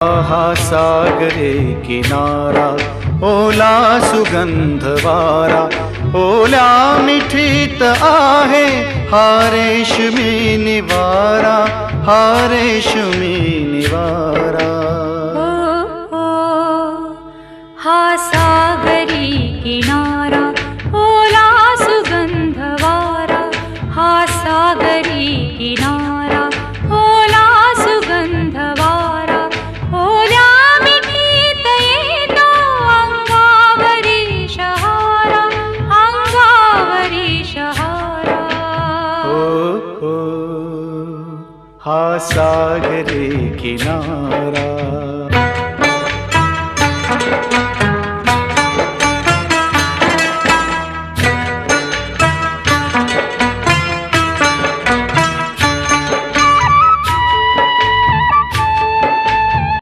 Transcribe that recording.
हा सागरे किनारा, ओला सुगंध वारा, ओल्या मिठीत आहे हा रेशमी निवारा, हा रेशमी निवारा. हा सागरी किनारा, ओला सुगंध वारा, हा सागरी किनारा, ओला सुगंध वारा, ओल्या मिठीत येतो अंगावरी शहारा, अंगावरी शहारा. हो, हा सागरी किनारा.